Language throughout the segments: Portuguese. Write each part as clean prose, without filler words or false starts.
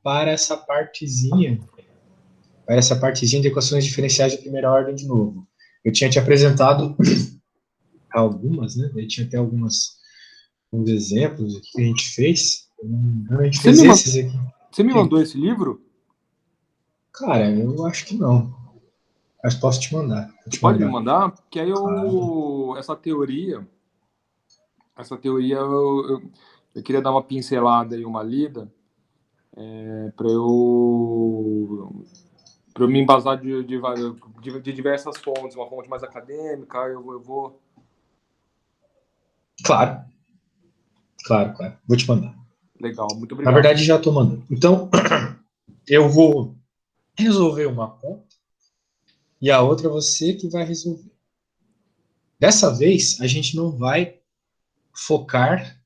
para essa partezinha de equações diferenciais de primeira ordem de novo. Eu tinha te apresentado algumas, né? Eu tinha até alguns exemplos aqui que a gente fez. A gente fez esses aqui. Você me mandou esse livro? Cara, eu acho que não. Mas posso te mandar. Pode me mandar? Porque aí essa teoria eu queria dar uma pincelada e uma lida para eu me embasar de diversas fontes, uma fonte mais acadêmica, eu vou... Claro. Vou te mandar. Legal, muito obrigado. Na verdade, já estou mandando. Então, eu vou resolver uma conta e a outra você que vai resolver. Dessa vez, a gente não vai focar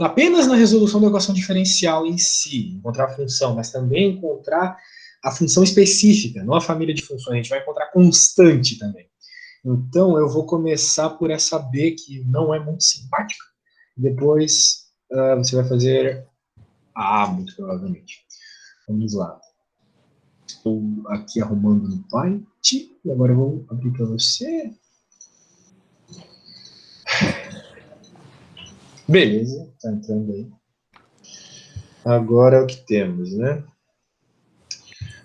apenas na resolução da equação diferencial em si, encontrar a função, mas também encontrar a função específica, não a família de funções. A gente vai encontrar constante também. Então, eu vou começar por essa B, que não é muito simpática. Depois, você vai fazer A, muito provavelmente. Vamos lá. Estou aqui arrumando no Python. E agora eu vou abrir para você. Beleza, está entrando aí. Agora é o que temos, né?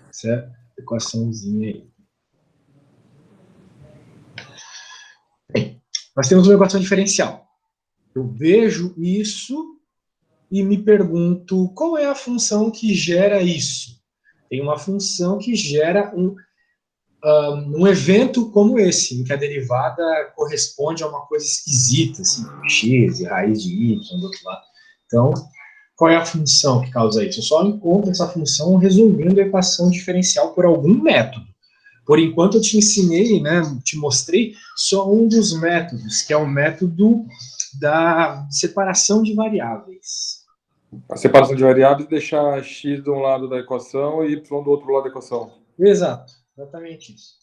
Essa equaçãozinha aí. Bem, nós temos uma equação diferencial. Eu vejo isso e me pergunto qual é a função que gera isso. Tem uma função que gera um evento como esse, em que a derivada corresponde a uma coisa esquisita, assim, x e raiz de y do outro lado. Então, qual é a função que causa isso? Eu só encontro essa função resolvendo a equação diferencial por algum método. Por enquanto eu te ensinei, né, te mostrei só um dos métodos, que é o método da separação de variáveis. A separação de variáveis é deixar x de um lado da equação e y do outro lado da equação. Exato, exatamente isso.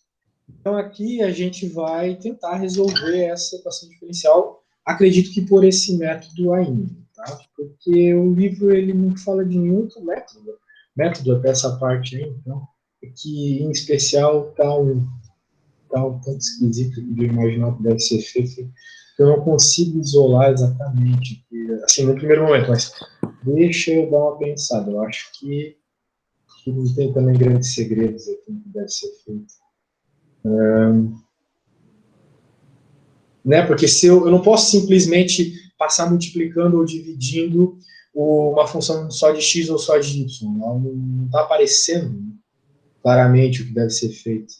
Então aqui a gente vai tentar resolver essa equação diferencial, acredito que por esse método ainda, tá? Porque o livro ele não fala de nenhum outro método até essa parte aí, então, que em especial tá um tanto esquisito de imaginar que deve ser feito, que eu não consigo isolar exatamente, assim, no primeiro momento, mas deixa eu dar uma pensada, eu acho que não tem também grandes segredos aqui que deve ser feito. Né? Porque se eu não posso simplesmente passar multiplicando ou dividindo uma função só de x ou só de y. Não está aparecendo claramente o que deve ser feito.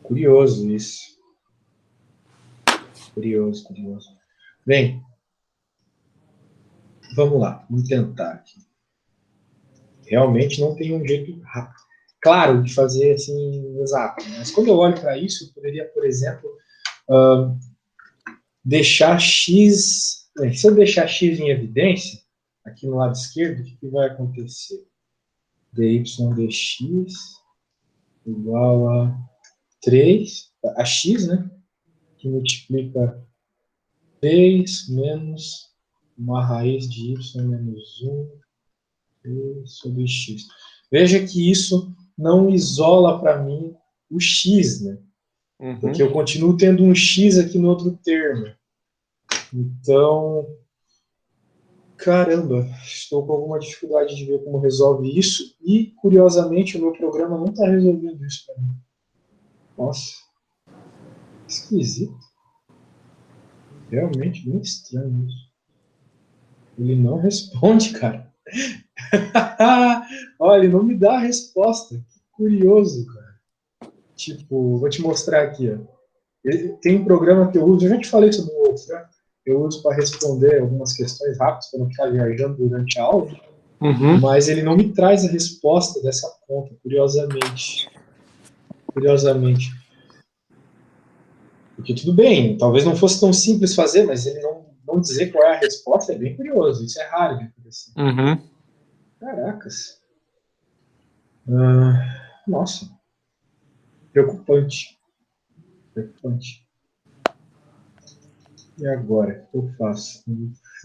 Curioso isso. Curioso. Bem, vamos lá, vamos tentar aqui. Realmente não tem um jeito claro de fazer assim exato. Mas quando eu olho para isso, eu poderia, por exemplo, deixar x. Se eu deixar x em evidência, aqui no lado esquerdo, o que vai acontecer? dy dx igual a 3, a x, né? Que multiplica 3 menos uma raiz de y menos 1 sobre x. Veja que isso não isola para mim o x, né? Porque eu continuo tendo um x aqui no outro termo. Então, caramba, estou com alguma dificuldade de ver como resolve isso e, curiosamente, o meu programa não está resolvendo isso para mim. Nossa, esquisito. Realmente bem estranho isso. Ele não responde, cara. Olha, ele não me dá a resposta. Que curioso, cara. Tipo, vou te mostrar aqui, ó. Tem um programa que eu uso, eu já te falei sobre o outro, né? Eu uso para responder algumas questões rápidas, para não ficar viajando durante a aula, mas ele não me traz a resposta dessa conta, curiosamente. Porque tudo bem, talvez não fosse tão simples fazer, mas ele não dizer qual é a resposta é bem curioso, isso é raro de acontecer. Caracas. Nossa. Preocupante. E agora? O que eu faço?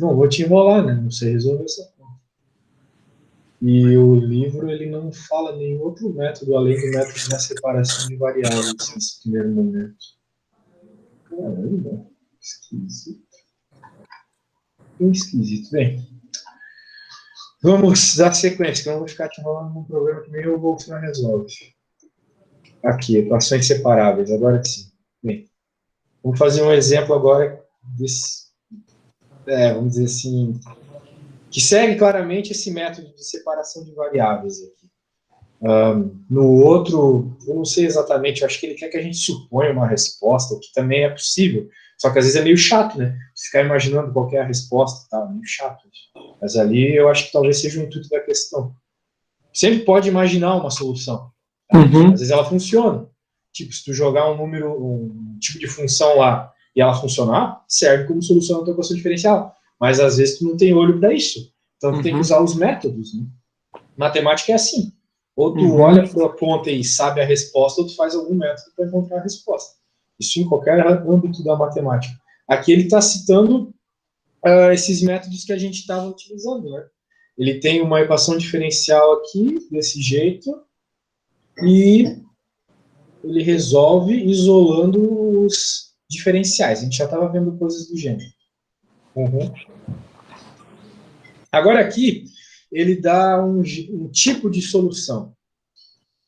Não vou te enrolar, né? Não sei resolver essa conta. E o livro, ele não fala nenhum outro método, além do método da separação de variáveis, nesse primeiro momento. Caramba, esquisito. Bem esquisito. Bem, vamos dar sequência, que eu não vou ficar te enrolando num problema que nem o Wolf não resolve. Aqui, equações separáveis, agora sim. Bem, vamos fazer um exemplo agora desse, vamos dizer assim, que segue claramente esse método de separação de variáveis aqui. No outro, eu não sei exatamente, eu acho que ele quer que a gente suponha uma resposta, o que também é possível, só que às vezes é meio chato, né? Ficar imaginando qual que é a resposta, tá? Meio chato. Mas ali eu acho que talvez seja o intuito da questão. Sempre pode imaginar uma solução. Tá? Às vezes ela funciona. Tipo, se tu jogar um número, um tipo de função lá e ela funcionar, serve como solução da tua equação diferencial. Mas às vezes tu não tem olho para isso. Então tu tem que usar os métodos. Né? Matemática é assim. Ou tu olha para a conta e sabe a resposta, ou tu faz algum método para encontrar a resposta. Isso em qualquer âmbito da matemática. Aqui ele está citando esses métodos que a gente estava utilizando. Né? Ele tem uma equação diferencial aqui, desse jeito, e ele resolve isolando os diferenciais. A gente já estava vendo coisas do gênero. Agora aqui, ele dá um tipo de solução.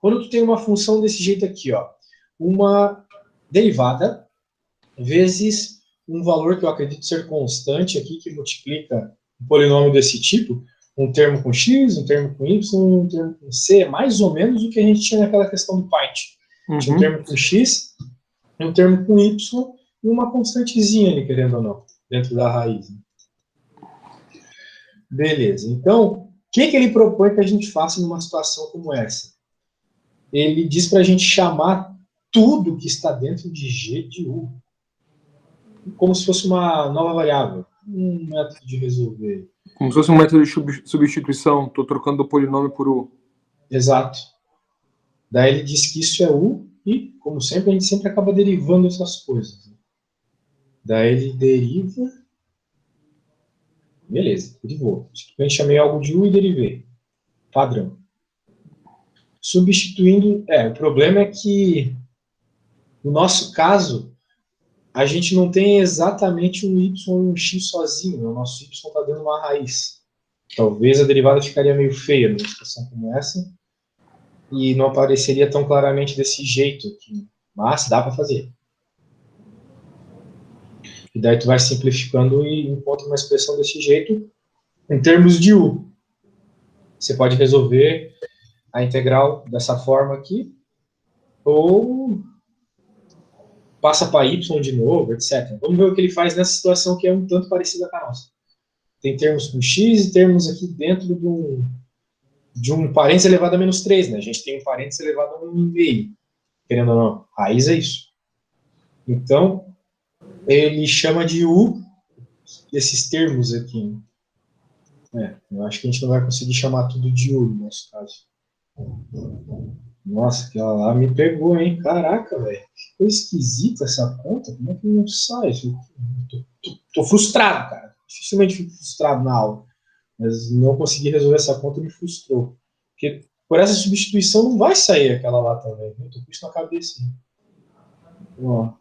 Quando tu tem uma função desse jeito aqui, ó, uma derivada vezes um valor que eu acredito ser constante aqui, que multiplica um polinômio desse tipo, um termo com x, um termo com y, um termo com c, é mais ou menos o que a gente tinha naquela questão do Pint. Tinha um termo com x, um termo com y e uma constantezinha ali, querendo ou não, dentro da raiz. Beleza. Então, o que ele propõe que a gente faça numa situação como essa? Ele diz para a gente chamar tudo que está dentro de G de U, como se fosse uma nova variável, um método de resolver. Como se fosse um método de substituição, estou trocando o polinômio por U. Exato. Daí ele diz que isso é U e, como sempre, a gente sempre acaba derivando essas coisas. Daí ele deriva. Beleza, derivou. Simplesmente chamei algo de U e derivei. Padrão. Substituindo. O problema é que, no nosso caso, a gente não tem exatamente um y e um x sozinho. O nosso y está dando uma raiz. Talvez a derivada ficaria meio feia numa situação como essa e não apareceria tão claramente desse jeito aqui. Mas dá para fazer. E daí tu vai simplificando e encontra uma expressão desse jeito em termos de U. Você pode resolver a integral dessa forma aqui ou passa para y de novo, etc. Vamos ver o que ele faz nessa situação que é um tanto parecida com a nossa. Tem termos com x e termos aqui dentro de um parênteses elevado a menos 3, né? A gente tem um parênteses elevado a 1,5, querendo ou não. Raiz é isso. Então, ele chama de U esses termos aqui. Eu acho que a gente não vai conseguir chamar tudo de U no nosso caso. Nossa, aquela lá me pegou, hein? Caraca, velho. Que coisa esquisita essa conta. Como é que não sai? Tô frustrado, cara. Dificilmente fico frustrado na aula. Mas não consegui resolver essa conta e me frustrou. Porque por essa substituição não vai sair aquela lá também. Eu tô com isso na cabeça. Ó.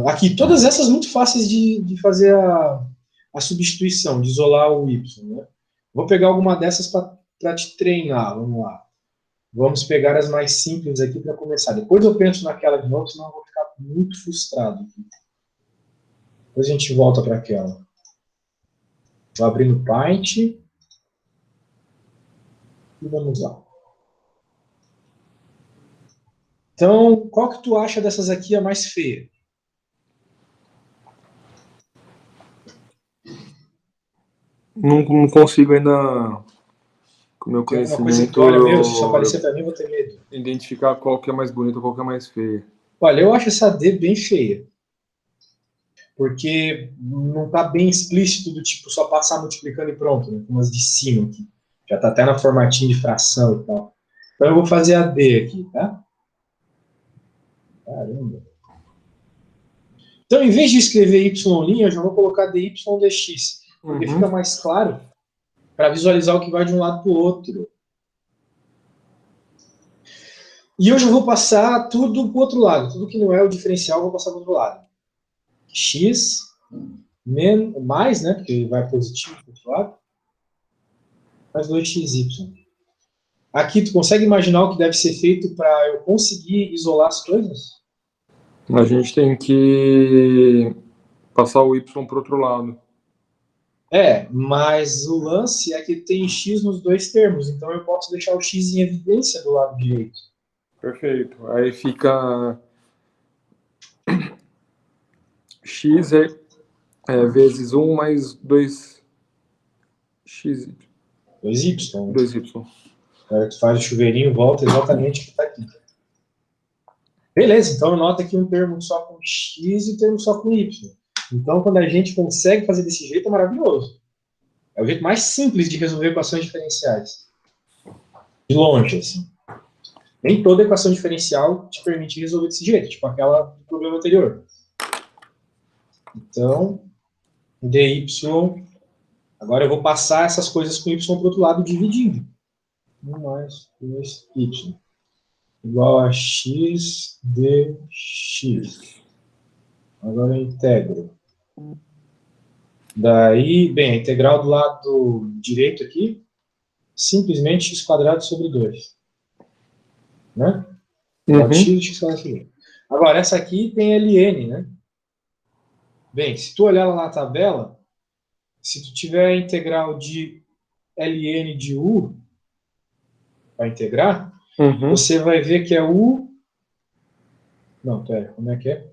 Aqui, todas essas muito fáceis de fazer a substituição, de isolar o y. Né? Vou pegar alguma dessas para te treinar. Vamos lá. Vamos pegar as mais simples aqui para começar. Depois eu penso naquela de novo, senão eu vou ficar muito frustrado. Depois a gente volta para aquela. Vou abrir no Paint. E vamos lá. Então, qual que tu acha dessas aqui a mais feia? Não consigo ainda, com o meu Tem alguma coisa que conhecimento, tu olha mesmo? Se só aparecer para mim, eu vou ter medo. identificar qual que é mais bonita, qual que é mais feia. Olha, eu acho essa D bem feia. Porque não está bem explícito do tipo só passar multiplicando e pronto, né? Como as de cima aqui. Já está até na formatinho de fração e tal. Então eu vou fazer a D aqui, tá? Caramba. Então, em vez de escrever y', eu já vou colocar dy dx, porque fica mais claro para visualizar o que vai de um lado para o outro. E eu já vou passar tudo para o outro lado. Tudo que não é o diferencial, eu vou passar para o outro lado. X mais, né, porque vai positivo para o outro lado, mais 2xy. Aqui, tu consegue imaginar o que deve ser feito para eu conseguir isolar as coisas? A gente tem que passar o y para o outro lado. Mas o lance é que tem x nos dois termos, então eu posso deixar o x em evidência do lado direito. Perfeito. Aí fica x vezes 1 mais 2x. 2y. 2y. Aí tu faz o chuveirinho, volta exatamente o que está aqui. Beleza, então eu noto aqui um termo só com x e um termo só com y. Então, quando a gente consegue fazer desse jeito, é maravilhoso. É o jeito mais simples de resolver equações diferenciais. De longe, assim. Nem toda equação diferencial te permite resolver desse jeito, tipo aquela do problema anterior. Então, dy, agora eu vou passar essas coisas com y para o outro lado dividindo. 1 mais 2y igual a x dx. Agora eu integro. Daí, bem, a integral do lado direito aqui, simplesmente x² sobre 2. Né? X quadrado sobre 2. Agora, essa aqui tem ln, né? Bem, se tu olhar lá na tabela, se tu tiver a integral de ln de u para integrar, você vai ver que é u... Não, pera, como é que é?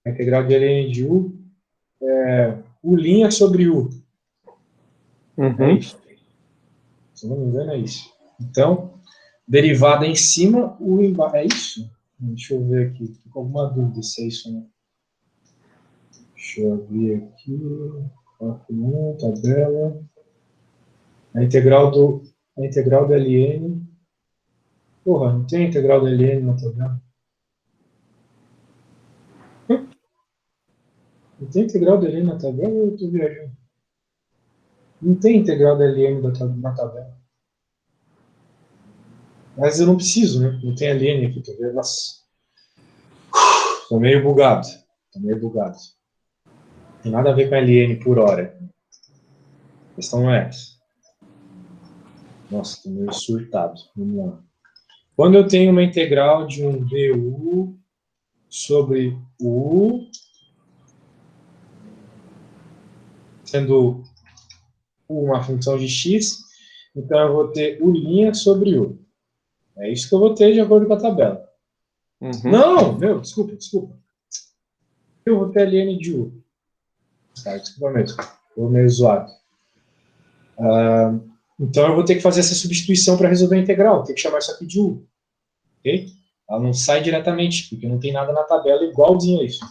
A integral de ln de u é u' sobre u. É isso. Se não me engano, é isso. Então, derivada em cima, u embaixo. É isso? Deixa eu ver aqui. Tô com alguma dúvida se é isso, né? Deixa eu ver aqui. 4.1, tabela. A integral do ln. Porra, não tem a integral do ln na tabela. Não tem integral do ln na tabela ou eu tô viajando? Não tem integral da ln na tabela. Mas eu não preciso, né? Não tem ln aqui, tá vendo? Nossa. Tô meio bugado. Não tem nada a ver com ln por hora. A questão não é essa. Nossa, tô meio surtado. Vamos lá. Quando eu tenho uma integral de um du sobre u, sendo u uma função de x, então eu vou ter u' sobre u. É isso que eu vou ter de acordo com a tabela. Não, desculpa. Eu vou ter ln de u. Desculpa mesmo. Estou meio zoado. Então eu vou ter que fazer essa substituição para resolver a integral. Vou ter que chamar isso aqui de u. Ok? Ela não sai diretamente, porque não tem nada na tabela igualzinho a isso.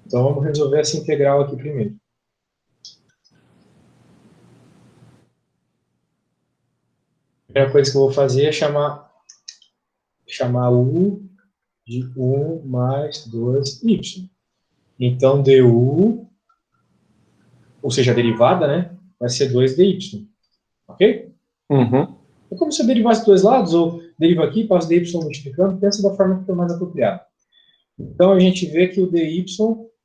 Então vamos resolver essa integral aqui primeiro. A primeira coisa que eu vou fazer é chamar u de 1 mais 2y. Então du, ou seja, a derivada, né, vai ser 2dy. Ok? É como se eu derivasse dois lados, ou derivo aqui, passo dy multiplicando, pensa da forma que for mais apropriada. Então a gente vê que o dy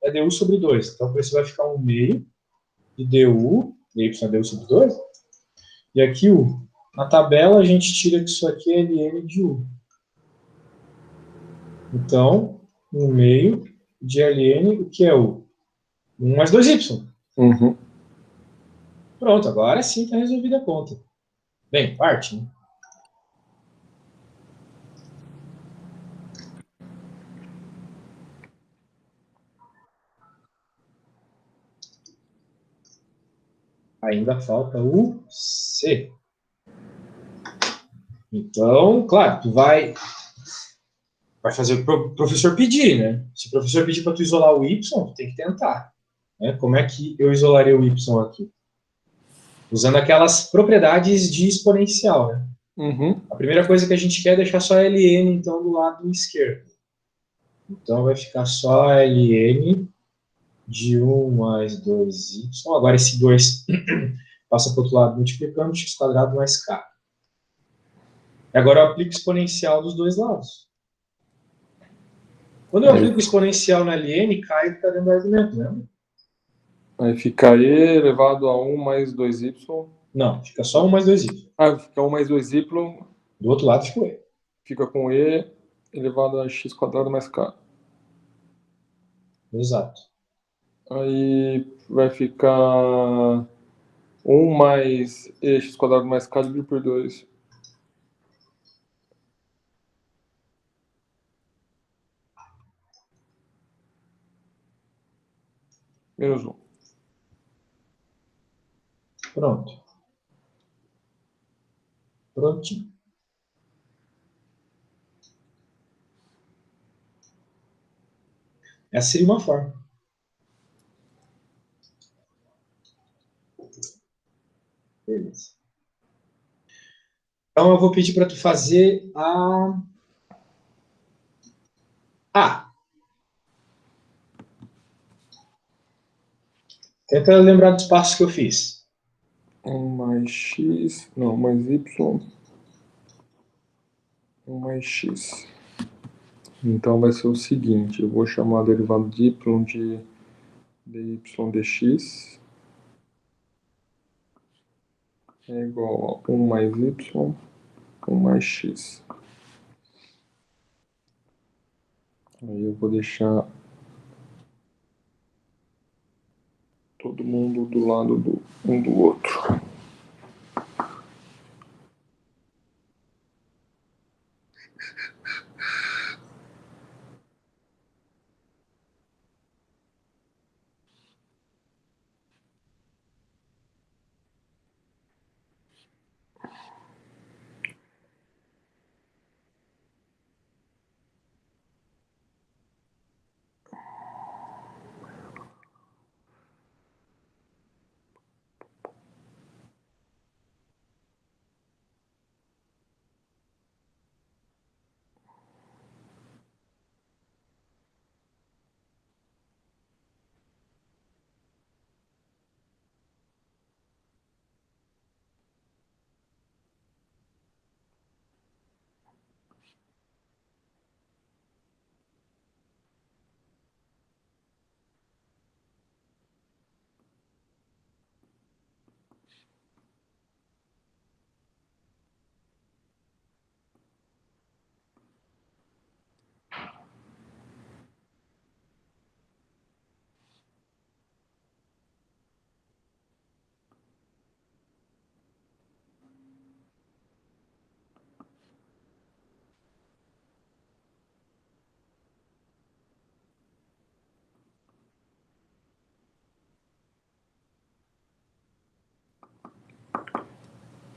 é du sobre 2. Então por isso vai ficar 1 meio de du, dy é du sobre 2. E aqui na tabela a gente tira que isso aqui é ln de u. Então, 1 meio de ln, o que é u? 1 mais 2y. Pronto, agora sim está resolvida a conta. Bem, parte, né? Ainda falta o C. Então, claro, tu vai fazer o que o professor pedir, né? Se o professor pedir para tu isolar o y, tu tem que tentar. Né? Como é que eu isolaria o y aqui? Usando aquelas propriedades de exponencial, né? A primeira coisa que a gente quer é deixar só ln, então, do lado esquerdo. Então vai ficar só ln de 1 mais 2y. Agora esse 2 passa para o outro lado multiplicando, x quadrado mais k. E agora eu aplico exponencial dos dois lados. Quando eu aplico exponencial na ln, cai o que está dentro do argumento, né? Aí fica e elevado a 1 mais 2y. Não, fica só 1 mais 2y. Ah, fica 1 mais 2y. Do outro lado ficou e. Fica com e elevado a x quadrado mais k. Exato. Aí vai ficar 1 mais x quadrado mais k dividido por 2. Menos 1. Pronto. Prontinho. Essa seria uma forma. Beleza. Então eu vou pedir para tu fazer a... Tenta lembrar dos passos que eu fiz. 1 mais x, não, mais y, 1 mais x. Então vai ser o seguinte, eu vou chamar a derivada de y de dy dx é igual a 1 mais y, 1 mais x. Aí eu vou deixar todo mundo do lado um do outro.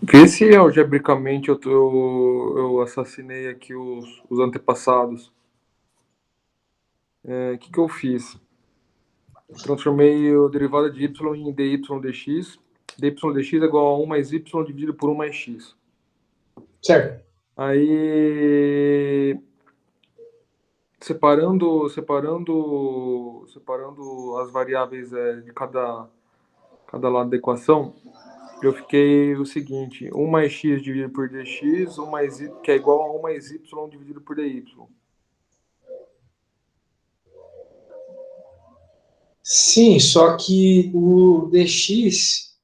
Vê se algebricamente eu assassinei aqui os antepassados. O que eu fiz? Transformei a derivada de y em dy dx. dy dx é igual a 1 mais y dividido por 1 mais x. Certo. Aí, separando as variáveis de cada lado da equação, eu fiquei o seguinte: 1 mais x dividido por dx, que é igual a 1 mais y dividido por dy. Sim, só que o dx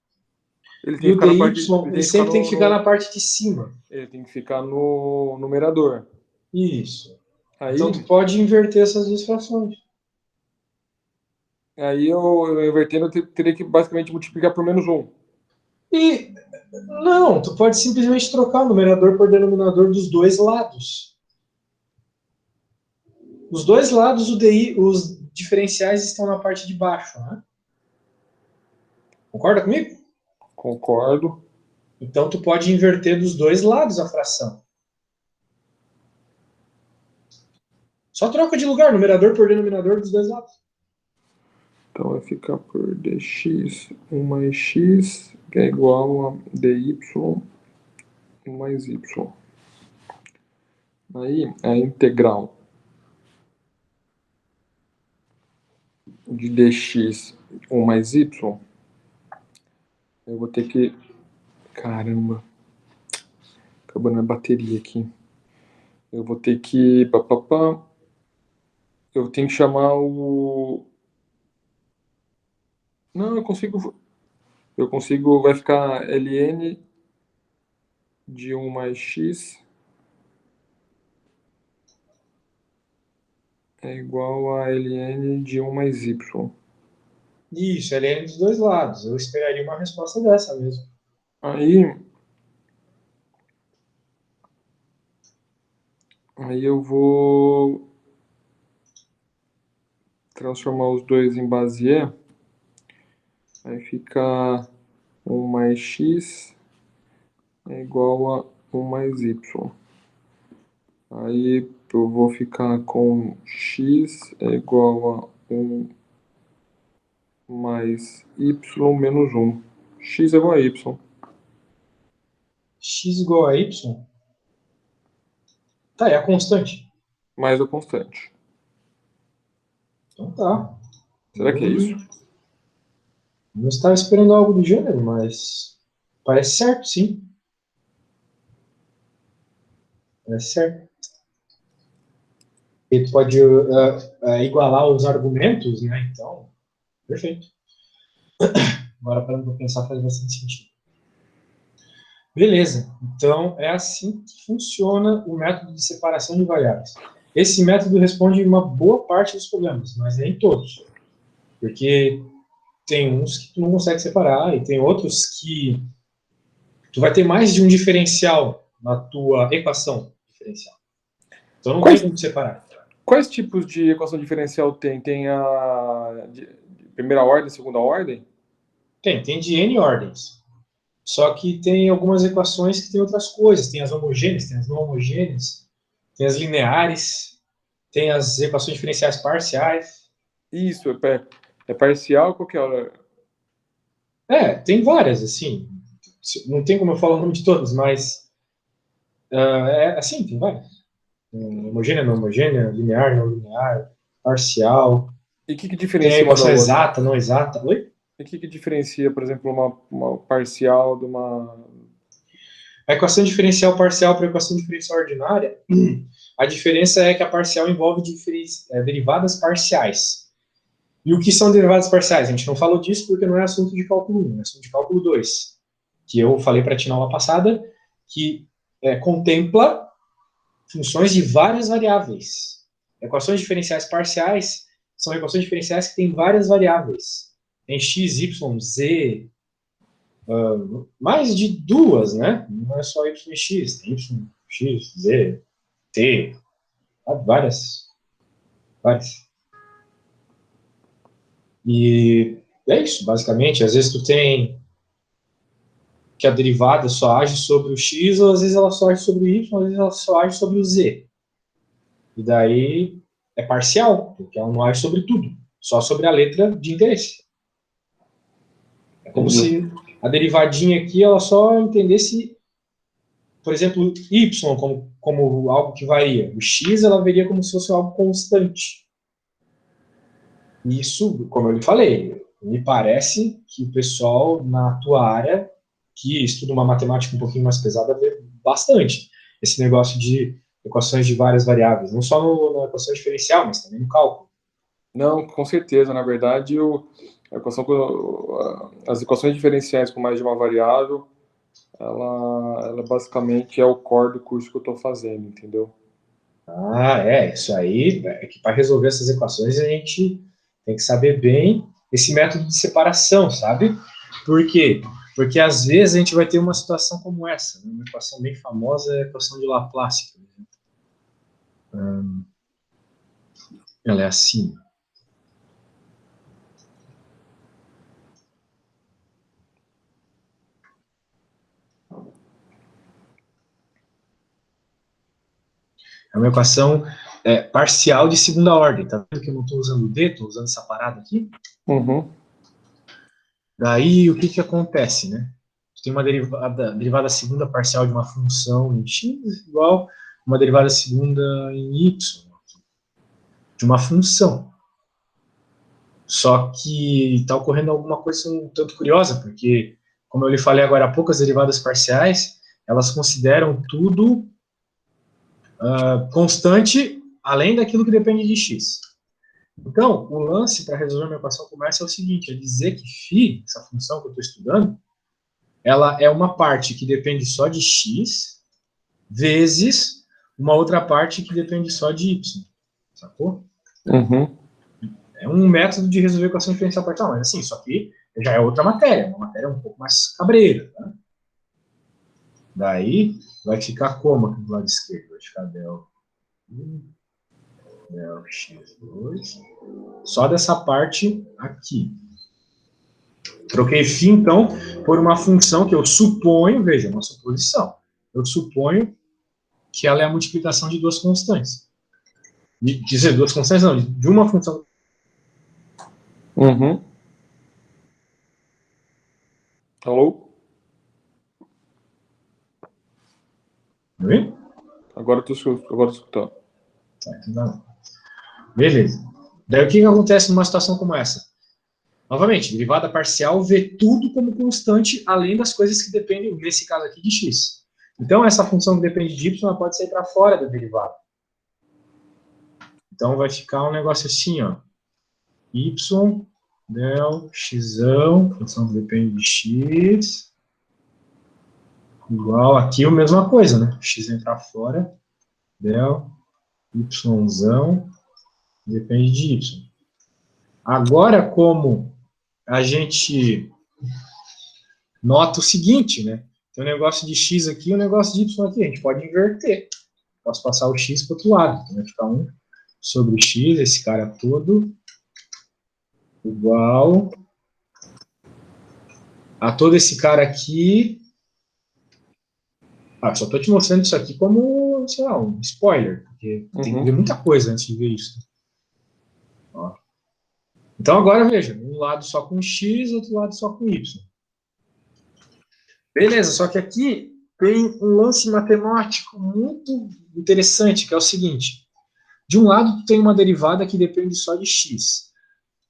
Ele tem e que o ficar na dy, parte ele sempre tem que ficar na parte de cima. ele tem que ficar no numerador. Isso. Aí, Então tu pode inverter essas duas frações. aí eu invertendo, eu teria que basicamente multiplicar por menos 1. E não, tu pode simplesmente trocar o numerador por denominador dos dois lados. Os dois lados, os diferenciais estão na parte de baixo, né? Concorda comigo? Concordo. Então tu pode inverter dos dois lados a fração. Só troca de lugar, numerador por denominador dos dois lados. Então vai ficar por dx 1 mais x, que é igual a dy 1 mais y. Aí a integral de dx 1 mais y, eu vou ter que... Caramba. Acabando minha bateria aqui. Eu vou ter que... Eu tenho que chamar o... Não, eu consigo... Vai ficar ln de 1 mais x é igual a ln de 1 mais y. Isso, ele é dos dois lados. Eu esperaria uma resposta dessa mesmo. Aí eu vou transformar os dois em base E. Aí fica 1 mais x é igual a 1 mais y. Aí eu vou ficar com x é igual a 1 mais y menos 1. X é igual a y. X igual a y? Tá, é a constante. Mais a constante. Então tá. Será que é isso? Não estava esperando algo do gênero, mas parece certo, sim. Parece certo. E tu pode igualar os argumentos, né? Então, perfeito. Agora, parando para pensar, faz bastante sentido. Beleza. Então, é assim que funciona o método de separação de variáveis. Esse método responde uma boa parte dos problemas, mas nem todos. Porque tem uns que tu não consegue separar e tem outros que tu vai ter mais de um diferencial na tua equação diferencial. Então, não tem como separar. Quais tipos de equação diferencial tem? Tem a de primeira ordem, segunda ordem? Tem de N ordens. Só que tem algumas equações que tem outras coisas. Tem as homogêneas, tem as não homogêneas, tem as lineares, tem as equações diferenciais parciais. Isso, é parcial qualquer hora? Tem várias, assim. Não tem como eu falar o nome de todas, mas assim, tem várias. Homogênea, não homogênea, linear, não linear, parcial. E o que Tem a diferencia uma da equação outra? exata, não exata. Oi? E o que diferencia, por exemplo, uma parcial de uma... A equação diferencial parcial para a equação diferencial ordinária, a diferença é que a parcial envolve derivadas parciais. E o que são derivadas parciais? A gente não falou disso porque não é assunto de cálculo 1, é assunto de cálculo 2, que eu falei para ti na aula passada, que contempla funções de várias variáveis. Equações diferenciais parciais são equações diferenciais que têm várias variáveis. Tem x, y, z, mais de duas, né? Não é só y e x, tem y, x, z, t, várias. E é isso, basicamente. Às vezes tu tem que a derivada só age sobre o x, ou às vezes ela só age sobre o y, ou às vezes ela só age sobre o z. E daí é parcial, porque ela não age sobre tudo, só sobre a letra de interesse. É como se a derivadinha aqui ela só entendesse, por exemplo, y como algo que varia. O x ela veria como se fosse algo constante. Isso, como eu lhe falei, me parece que o pessoal na tua área, que estuda uma matemática um pouquinho mais pesada, vê bastante esse negócio de equações de várias variáveis, não só na equação diferencial, mas também no cálculo. Não, com certeza. Na verdade, as equações diferenciais com mais de uma variável, ela basicamente é o core do curso que eu estou fazendo, entendeu? Isso aí, é que para resolver essas equações a gente tem que saber bem esse método de separação, sabe? Por quê? Porque às vezes a gente vai ter uma situação como essa, né? Uma equação bem famosa é a equação de Laplace, por exemplo. Ela é assim. É uma equação parcial de segunda ordem. Tá vendo que eu não estou usando o D, estou usando essa parada aqui? Uhum. Daí, o que acontece, né? Tem uma derivada segunda parcial de uma função em x igual uma derivada segunda em y de uma função. Só que está ocorrendo alguma coisa um tanto curiosa, porque, como eu lhe falei agora há pouco, as derivadas parciais, elas consideram tudo constante, além daquilo que depende de x. Então, o lance para resolver uma equação como essa é o seguinte, é dizer que φ, essa função que eu estou estudando, ela é uma parte que depende só de x, vezes uma outra parte que depende só de y. Sacou? Uhum. É um método de resolver equação diferencial parcial, mas assim, só que já é outra matéria, uma matéria um pouco mais cabreira. Tá? Daí, vai ficar como aqui do lado esquerdo? Vai ficar del x2, só dessa parte aqui. Troquei φ, então, por uma função que eu suponho, veja, uma suposição, eu suponho que ela é a multiplicação de duas constantes. Dizer duas constantes, não, de uma função. Uhum. Alô? Viu? Agora eu tô escutando. Tá, então não. Beleza. Daí o que acontece numa situação como essa? Novamente, derivada parcial vê tudo como constante, além das coisas que dependem, nesse caso aqui, de x. Então, essa função que depende de y ela pode sair para fora da derivada. Então, vai ficar um negócio assim, ó. Y, del, x, função que depende de x, igual aqui a mesma coisa, né? X entrar fora, del, y, depende de y. Agora, como a gente nota o seguinte, né? Tem um negócio de x aqui e um negócio de y aqui. A gente pode inverter. Posso passar o x para o outro lado. Então, vai ficar 1 sobre x, esse cara todo, igual a todo esse cara aqui. Só estou te mostrando isso aqui como, sei lá, um spoiler, porque tem que ver muita coisa antes de ver isso. Ó. Então, agora, veja, um lado só com x, outro lado só com y. Beleza, só que aqui tem um lance matemático muito interessante, que é o seguinte. De um lado, tu tem uma derivada que depende só de x.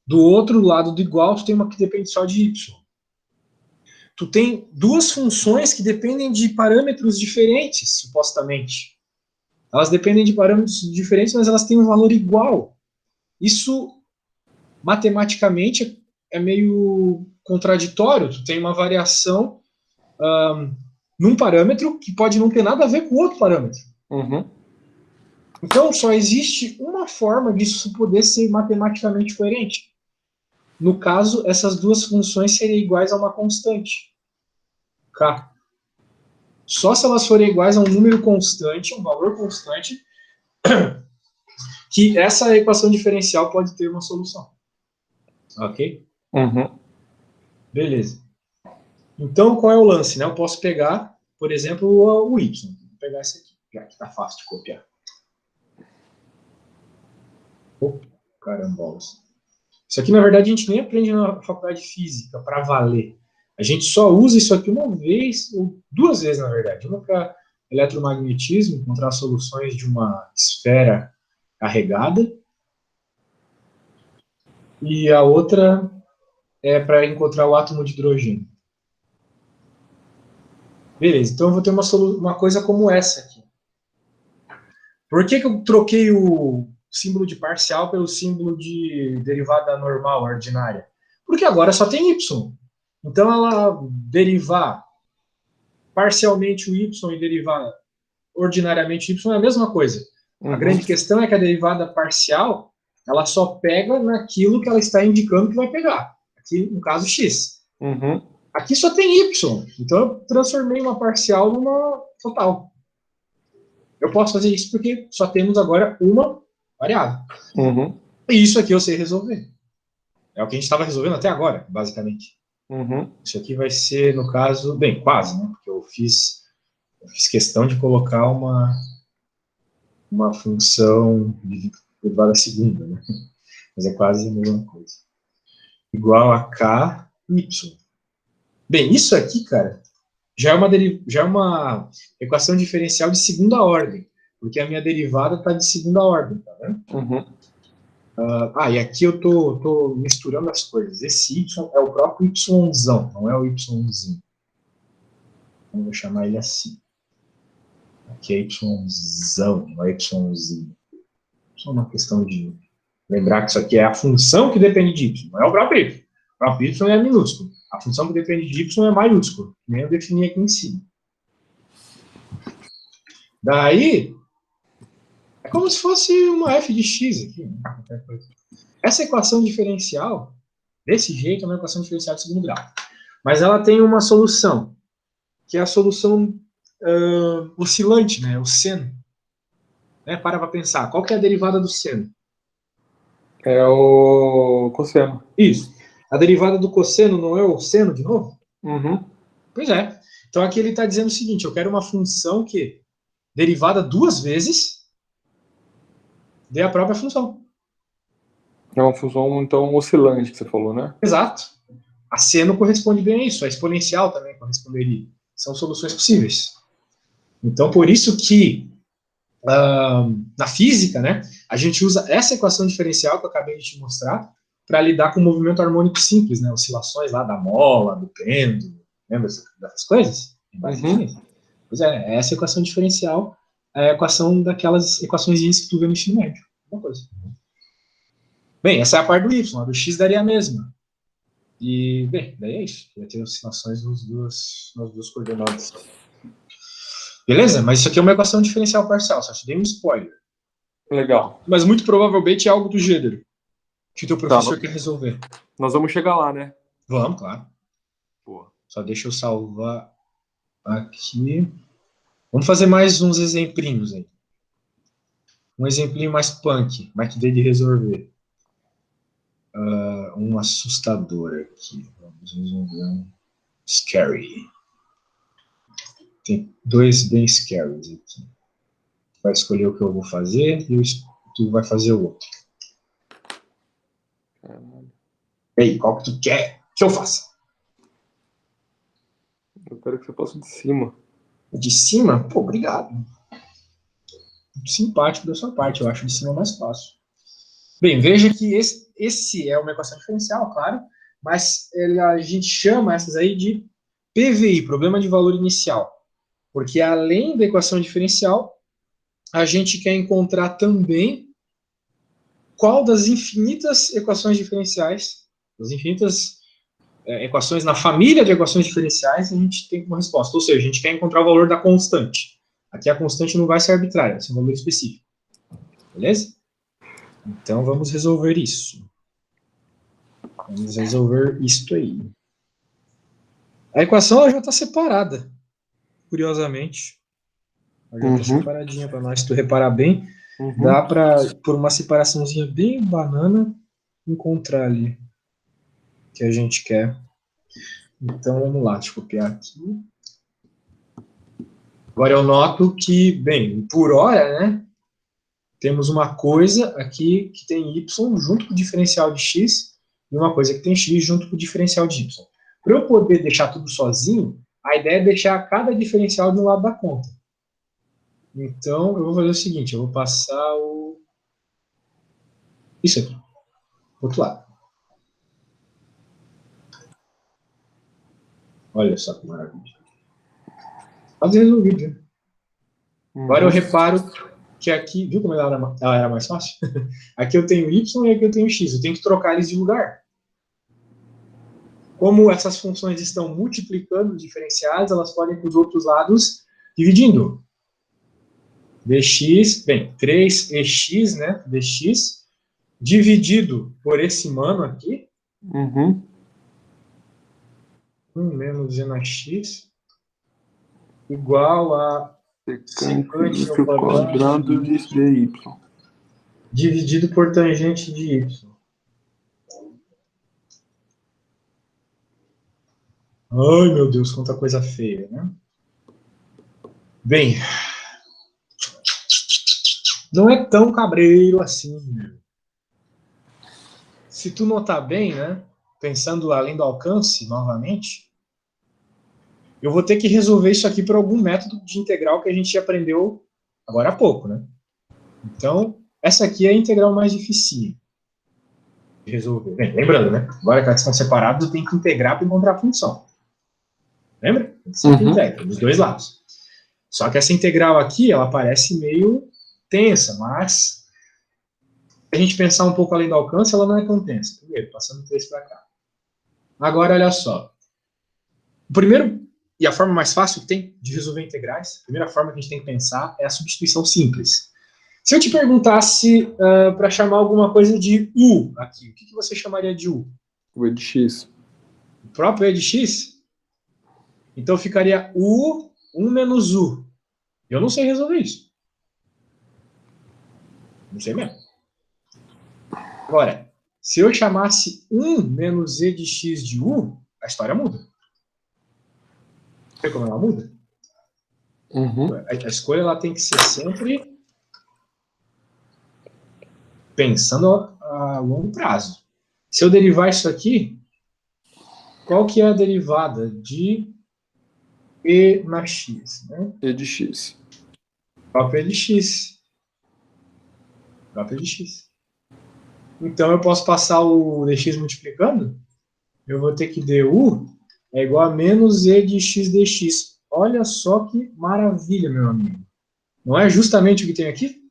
Do outro lado do igual, tu tem uma que depende só de y. Tu tem duas funções que dependem de parâmetros diferentes, supostamente. Elas dependem de parâmetros diferentes, mas elas têm um valor igual. Isso, matematicamente, é meio contraditório. Tu tem uma variação num parâmetro que pode não ter nada a ver com outro parâmetro. Uhum. Então, só existe uma forma disso poder ser matematicamente coerente. No caso, essas duas funções seriam iguais a uma constante, k. Só se elas forem iguais a um número constante, um valor constante, que essa equação diferencial pode ter uma solução. Ok? Uhum. Beleza. Então, qual é o lance? Né? Eu posso pegar, por exemplo, o y. Vou pegar esse aqui, já que está fácil de copiar. Carambolas. Isso aqui, na verdade, a gente nem aprende na faculdade de física para valer. A gente só usa isso aqui uma vez, ou duas vezes, na verdade. Uma para eletromagnetismo, encontrar soluções de uma esfera carregada. E a outra é para encontrar o átomo de hidrogênio. Beleza, então eu vou ter uma coisa como essa aqui. Por que eu troquei o símbolo de parcial pelo símbolo de derivada normal, ordinária? Porque agora só tem y. Então, ela derivar parcialmente o y e derivar ordinariamente y é a mesma coisa. A grande questão é que a derivada parcial, ela só pega naquilo que ela está indicando que vai pegar. Aqui, no caso, x. Aqui só tem y. Então, eu transformei uma parcial numa total. Eu posso fazer isso porque só temos agora uma variável. E isso aqui eu sei resolver. É o que a gente estava resolvendo até agora, basicamente. Isso aqui vai ser, no caso, bem, quase, né? Porque eu fiz questão de colocar uma função derivada segunda, né? Mas é quase a mesma coisa. Igual a k, y. Bem, isso aqui, cara, já é uma equação diferencial de segunda ordem, porque a minha derivada está de segunda ordem, tá vendo? E aqui eu tô misturando as coisas. Esse y é o próprio yzão, não é o yzinho. Então, vou chamar ele assim. Aqui é yzão, não é yzinho. Só uma questão de lembrar que isso aqui é a função que depende de y, não é o próprio y. O próprio y é minúsculo. A função que depende de y é maiúsculo, nem eu defini aqui em cima. Daí, é como se fosse uma f de x aqui. Né? Essa equação diferencial, desse jeito, é uma equação diferencial de segundo grau. Mas ela tem uma solução, que é a solução oscilante, né? O seno. Né? Para pensar, qual que é a derivada do seno? É o cosseno. Isso. A derivada do cosseno não é o seno de novo? Uhum. Pois é. Então aqui ele está dizendo o seguinte, eu quero uma função que, derivada duas vezes, dê a própria função. É uma função, então, oscilante que você falou, né? Exato. A seno corresponde bem a isso, a exponencial também corresponderia. São soluções possíveis. Então, por isso que na física, né, a gente usa essa equação diferencial que eu acabei de te mostrar para lidar com o movimento harmônico simples, né, oscilações lá da mola, do pêndulo, lembra dessas coisas? Uhum. Pois é, essa equação diferencial é a equação daquelas equações que tu vê no ensino médio. Uma coisa. Bem, essa é a parte do y, a do x daria a mesma. E, bem, daí é isso. Vai ter oscilações nas duas coordenadas. Beleza? Mas isso aqui é uma equação diferencial parcial, só te dei um spoiler. Legal. Mas muito provavelmente é algo do gênero que o teu professor quer resolver. Nós vamos chegar lá, né? Vamos, claro. Boa. Só deixa eu salvar aqui. Vamos fazer mais uns exemplinhos aí. Um exemplinho mais punk, mais que dê de resolver. Um assustador aqui. Vamos resolver um scary. Tem dois bem scaries aqui. Vai escolher o que eu vou fazer e tu vai fazer o outro. Ei, qual que tu quer que eu faça? Eu quero que você faça de cima. De cima? Pô, obrigado. Muito simpático da sua parte, eu acho de cima mais fácil. Bem, veja que esse é uma equação diferencial, claro, mas a gente chama essas aí de PVI, problema de valor inicial. Porque além da equação diferencial, a gente quer encontrar também qual das infinitas equações diferenciais, das infinitas equações na família de equações diferenciais, a gente tem como resposta. Ou seja, a gente quer encontrar o valor da constante. Aqui a constante não vai ser arbitrária, vai ser um valor específico. Beleza? Então vamos resolver isso. Vamos resolver isto aí. A equação já está separada, curiosamente. Ela já está separadinha para nós. Se tu reparar bem, dá para, por uma separaçãozinha bem banana, encontrar ali o que a gente quer. Então vamos lá, deixa eu copiar aqui. Agora eu noto que, bem, por hora, né? Temos uma coisa aqui que tem y junto com o diferencial de x e uma coisa que tem x junto com o diferencial de y. Para eu poder deixar tudo sozinho, a ideia é deixar cada diferencial de um lado da conta. Então, eu vou fazer o seguinte, eu vou passar isso aqui, outro lado. Olha só que maravilha. Quase resolvido, né? Agora eu reparo que aqui, viu como ela era mais fácil? Aqui eu tenho y e aqui eu tenho x. Eu tenho que trocar eles de lugar. Como essas funções estão multiplicando os diferenciais, elas podem ir para os outros lados dividindo. Dx, bem, 3ex, né? Dx, dividido por esse mano aqui. 1 menos g na x, igual a secante ao quadrado de dy. Dividido por tangente de y. Ai, meu Deus, quanta coisa feia, né? Bem, não é tão cabreiro assim, meu. Se tu notar bem, né? Pensando além do alcance, novamente, eu vou ter que resolver isso aqui por algum método de integral que a gente aprendeu agora há pouco, né? Então, essa aqui é a integral mais dificinha. de resolver. Bem, lembrando, né? Agora que elas estão separadas, eu tenho que integrar para encontrar a função. Lembra? Sempre integra, dos dois lados. Só que essa integral aqui, ela parece meio tensa, mas se a gente pensar um pouco além do alcance, ela não é tão tensa. Primeiro, passando 3 para cá. Agora, olha só. O primeiro, e a forma mais fácil que tem de resolver integrais, a primeira forma que a gente tem que pensar é a substituição simples. Se eu te perguntasse para chamar alguma coisa de u aqui, o que você chamaria de u? O E de x. O próprio E de x? Então ficaria u 1 menos u. Eu não sei resolver isso. Não sei mesmo. Agora, se eu chamasse 1 menos e de x de u, a história muda. Vê como ela muda? A escolha ela tem que ser sempre pensando a longo prazo. Se eu derivar isso aqui, qual que é a derivada de e na x? Né? E de x. Própria E de x. Própria E de x. Então eu posso passar o dx multiplicando, eu vou ter que du é igual a menos e de x dx. Olha só que maravilha, meu amigo. Não é justamente o que tem aqui?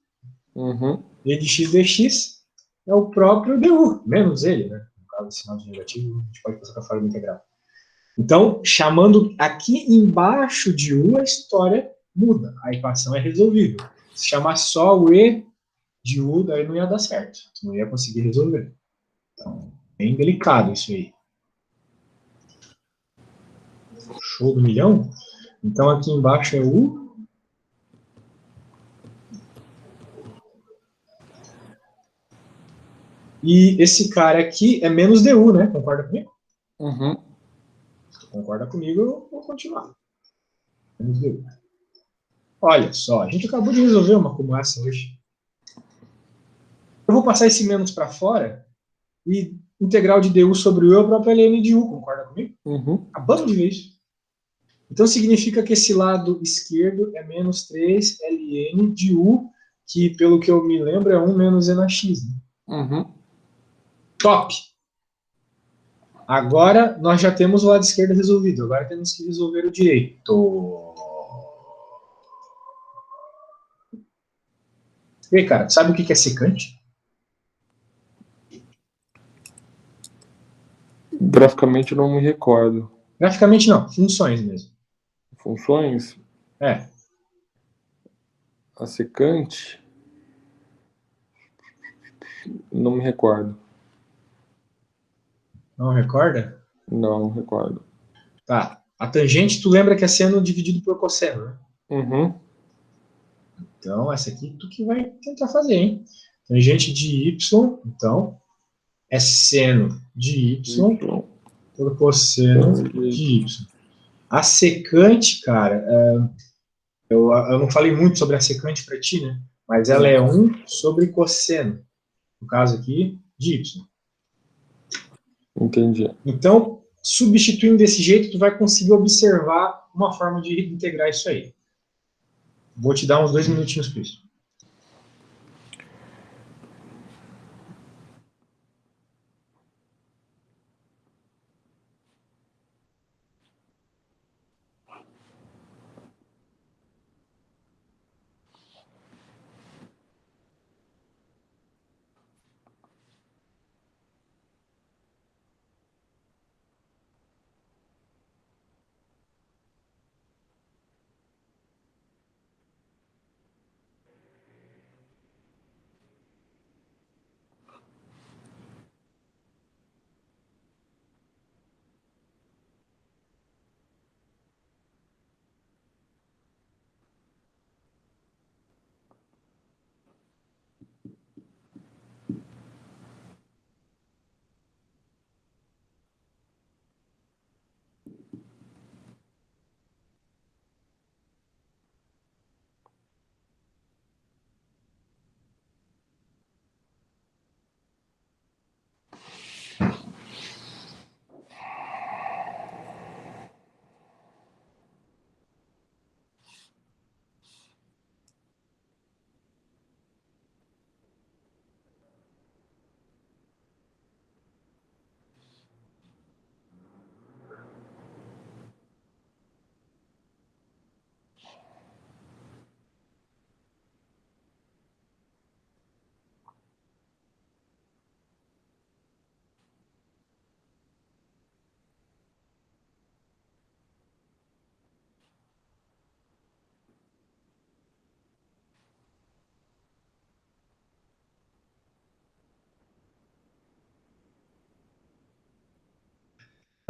E de x dx é o próprio du, menos ele, né? No caso, o sinal de negativo, a gente pode passar para a forma integral. Então, chamando aqui embaixo de u, a história muda. A equação é resolvível. Se chamar só o e de u, daí não ia dar certo. Não ia conseguir resolver. Então, bem delicado isso aí. Show do milhão? Então, aqui embaixo é u. E esse cara aqui é menos du, né? Concorda comigo? Concorda comigo, eu vou continuar. Menos du. Olha só, a gente acabou de resolver uma como essa hoje. Eu vou passar esse menos para fora e integral de du sobre u é o próprio ln de u, concorda comigo? Acabamos de ver isso. Então significa que esse lado esquerdo é menos 3 ln de u, que pelo que eu me lembro é 1 menos e na x. Né? Top! Agora nós já temos o lado esquerdo resolvido, agora temos que resolver o direito. E aí, cara, sabe o que é secante? Graficamente eu não me recordo. Graficamente não, funções mesmo. Funções? É. A secante? Não me recordo. Não recorda? Não recordo. Tá. A tangente, tu lembra que é seno dividido por cosseno, né? Então, essa aqui tu que vai tentar fazer, hein? Tangente de y, então, é seno de y por cosseno de y. A secante, cara, eu não falei muito sobre a secante para ti, né? Mas ela é 1 sobre cosseno. No caso aqui, de y. Entendi. Então, substituindo desse jeito, tu vai conseguir observar uma forma de integrar isso aí. Vou te dar uns 2 minutinhos para isso.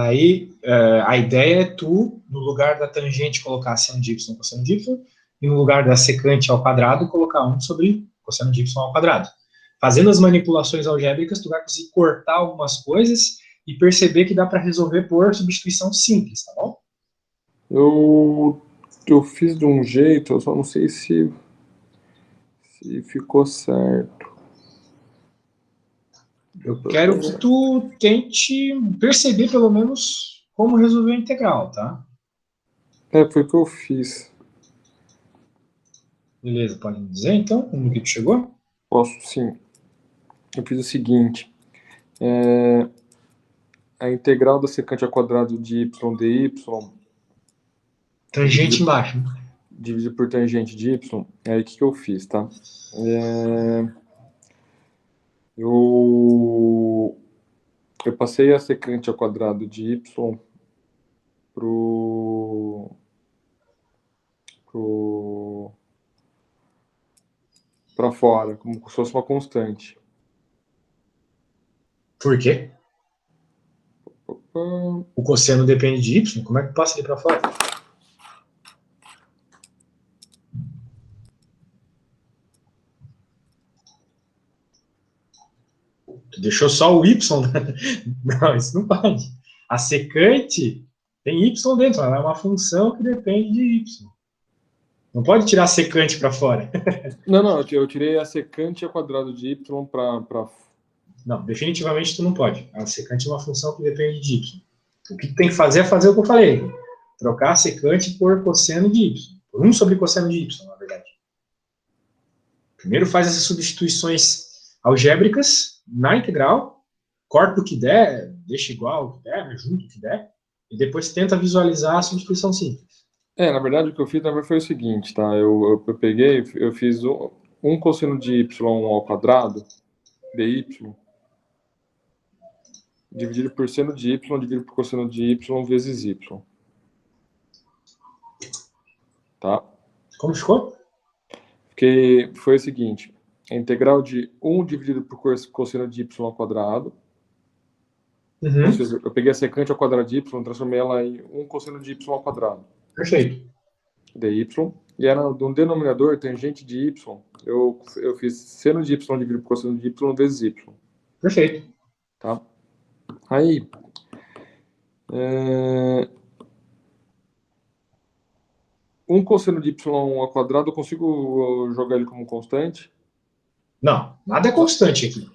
Aí, a ideia é tu, no lugar da tangente, colocar seno de y cosseno de y, e no lugar da secante ao quadrado, colocar 1 sobre cosseno de y ao quadrado. Fazendo as manipulações algébricas, tu vai conseguir cortar algumas coisas e perceber que dá para resolver por substituição simples, tá bom? Eu fiz de um jeito, eu só não sei se ficou certo. Eu quero que tu tente perceber, pelo menos, como resolver a integral, tá? Foi o que eu fiz. Beleza, pode me dizer, então, como que tu chegou? Posso, sim. Eu fiz o seguinte. A integral da secante ao quadrado de y dy... Tangente embaixo. Dividido por tangente de y. Aí, o que eu fiz, tá? Eu passei a secante ao quadrado de y para fora, como se fosse uma constante. Por quê? O cosseno depende de y, como é que passa ele para fora? Tu deixou só o y, né? Não, isso não pode. A secante tem y dentro, ela é uma função que depende de y. Não pode tirar a secante para fora. Não, eu tirei a secante ao quadrado de y para... Não, definitivamente tu não pode. A secante é uma função que depende de y. O que tu tem que fazer é fazer o que eu falei. Trocar a secante por cosseno de y. Por 1 sobre cosseno de y, na verdade. Primeiro faz essas substituições algébricas na integral, corta o que der, deixa igual o que der, junta o que der, e depois tenta visualizar a substituição simples. Na verdade, o que eu fiz foi o seguinte, tá? Eu peguei, eu fiz um cosseno de y ao quadrado, dy, dividido por seno de y, dividido por cosseno de y vezes y. Tá? Como ficou? Porque foi o seguinte, a integral de 1 dividido por cosseno de y ao quadrado, ou seja, eu peguei a secante ao quadrado de y, transformei ela em 1 cosseno de y ao quadrado. Perfeito. dy, e era no denominador tangente de y, eu fiz seno de y dividido por cosseno de y vezes y. Perfeito. Tá? Aí, um cosseno de y ao quadrado, eu consigo jogar ele como constante? Não, nada é constante aqui.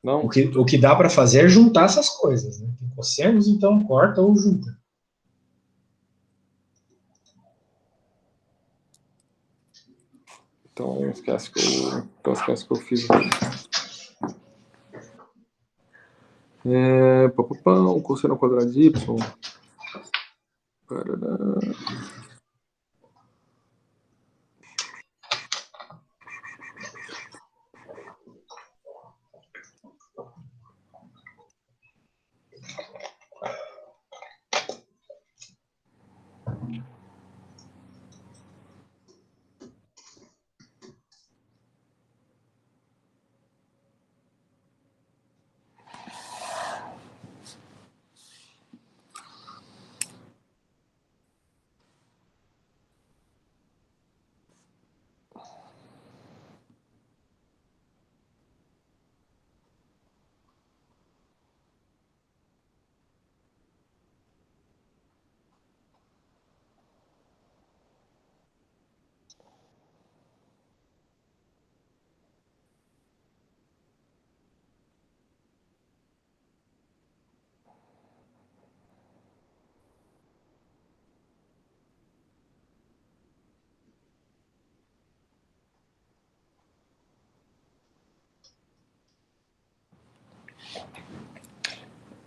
Não? O que dá para fazer é juntar essas coisas. Né? Tem cossenos, então corta ou junta. Então esquece que eu fiz aqui. Um cosseno ao quadrado de y. Parará.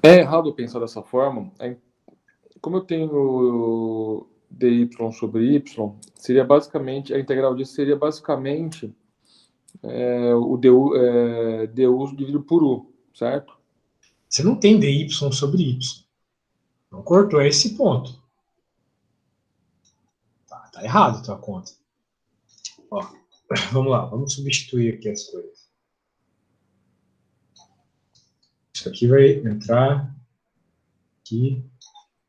É errado pensar dessa forma. Como eu tenho dy sobre y, seria basicamente, a integral disso seria basicamente o du dividido por u, certo? Você não tem dy sobre y. Não cortou esse ponto. Tá errado a tua conta. Ó, vamos lá, vamos substituir aqui as coisas. Isso aqui vai entrar aqui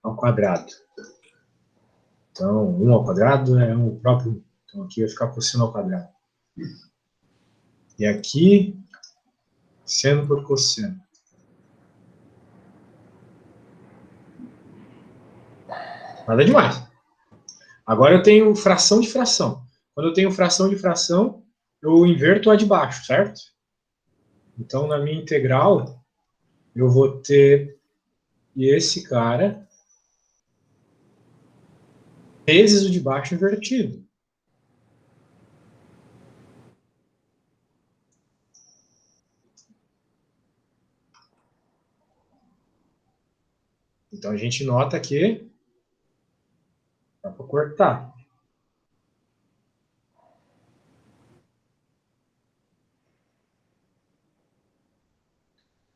ao quadrado. Então, 1 ao quadrado é o próprio. Então, aqui vai ficar cosseno ao quadrado. E aqui, seno por cosseno. Nada demais. Agora eu tenho fração de fração. Quando eu tenho fração de fração, eu inverto a de baixo, certo? Então, na minha integral, eu vou ter esse cara vezes o de baixo invertido. Então, a gente nota que dá para cortar.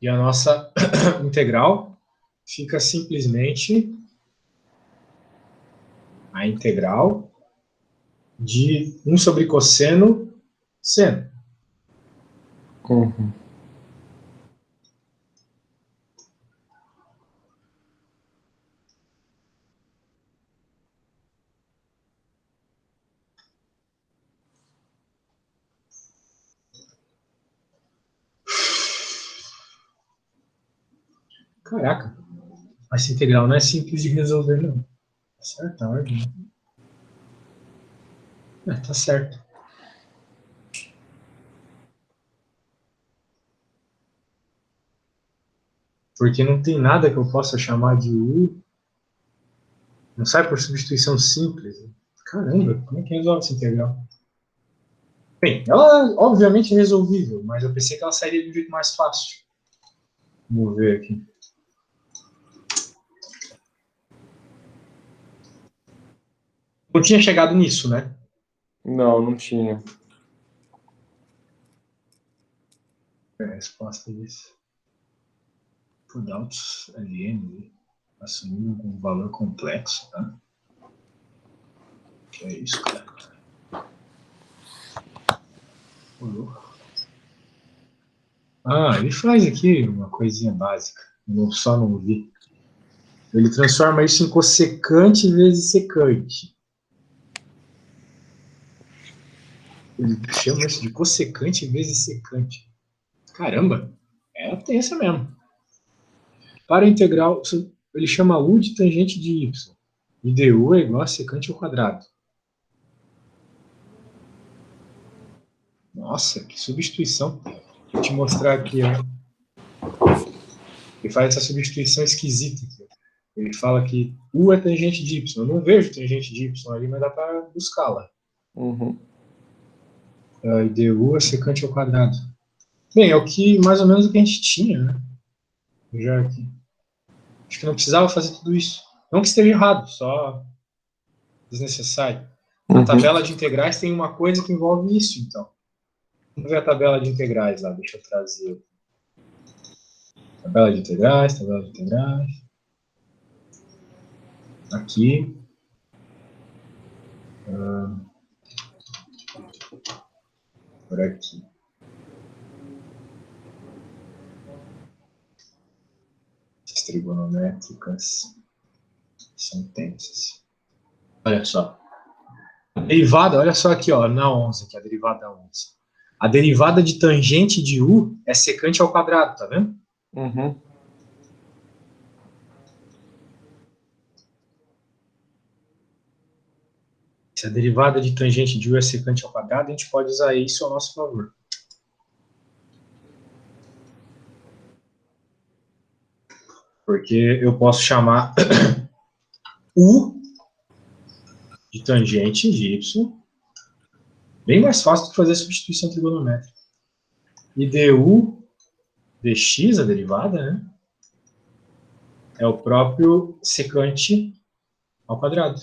E a nossa integral fica simplesmente a integral de 1 sobre cosseno seno. Uhum. Caraca, essa integral não é simples de resolver, não. Tá certo, a ordem. Tá certo. Porque não tem nada que eu possa chamar de U. Não sai por substituição simples. Caramba, como é que resolve essa integral? Bem, ela obviamente é resolvível, mas eu pensei que ela sairia de um jeito mais fácil. Vamos ver aqui. Não tinha chegado nisso, né? Não, não tinha. É a resposta disso. Pudaltos LN assumindo um valor complexo, tá? Que é isso, cara? Ah, ele faz aqui uma coisinha básica. Eu só não vi. Ele transforma isso em cossecante vezes secante. Ele chama isso de cossecante vezes secante. Caramba, é tensa mesmo. Para a integral, ele chama U de tangente de Y. E du é igual a secante ao quadrado. Nossa, que substituição. Vou te mostrar aqui, ó. Ele faz essa substituição esquisita aqui. Ele fala que U é tangente de Y. Eu não vejo tangente de Y ali, mas dá para buscá-la. Uhum. E du é secante ao quadrado. Bem, é o que mais ou menos o que a gente tinha, né? Já aqui. Acho que não precisava fazer tudo isso. Não que esteja errado, só desnecessário. Na tabela de integrais tem uma coisa que envolve isso, então. Vamos ver a tabela de integrais lá, deixa eu trazer. Tabela de integrais, tabela de integrais. Aqui. Por aqui. Essas trigonométricas são tensas. Olha só. A derivada, olha só aqui, ó, na 11, que é a derivada da 11. A derivada de tangente de U é secante ao quadrado, tá vendo? Uhum. Se a derivada de tangente de U é secante ao quadrado, a gente pode usar isso ao nosso favor. Porque eu posso chamar U de tangente de Y, bem mais fácil do que fazer a substituição trigonométrica. E du dx, a derivada, né, é o próprio secante ao quadrado.